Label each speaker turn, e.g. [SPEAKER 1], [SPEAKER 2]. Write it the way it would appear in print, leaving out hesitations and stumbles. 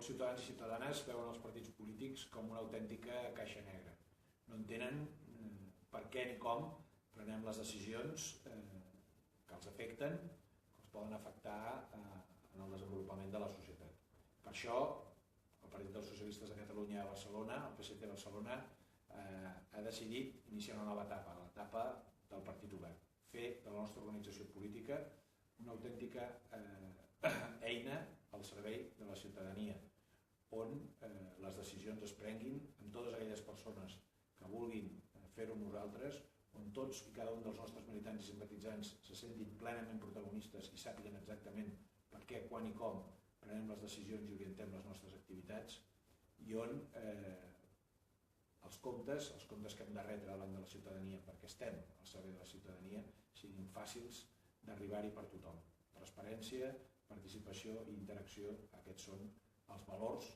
[SPEAKER 1] molts ciutadans i ciutadanes veuen els partits polítics com una autèntica caixa negra. No entenen per què ni com prenem les decisions que els afecten, que els poden afectar en el desenvolupament de la societat. Per això, el Partit dels Socialistes de Catalunya a Barcelona, el PSC de Barcelona, ha decidit iniciar una nova etapa, l'etapa del Partit Obert. Fer de la nostra organització política una autèntica eina al servei de la ciutadania, on les decisions es prenguin amb totes aquelles persones que vulguin fer-ho amb nosaltres, on tots i cada un dels nostres militants i simpatitzants se sentin plenament protagonistes i sàpiguen exactament per què, quan i com prenem les decisions i orientem les nostres activitats, i on els comptes que hem de retre davant de la ciutadania, perquè estem al servei de la ciutadania, siguin fàcils d'arribar-hi per tothom. Transparència, participació i interacció, aquests són els valors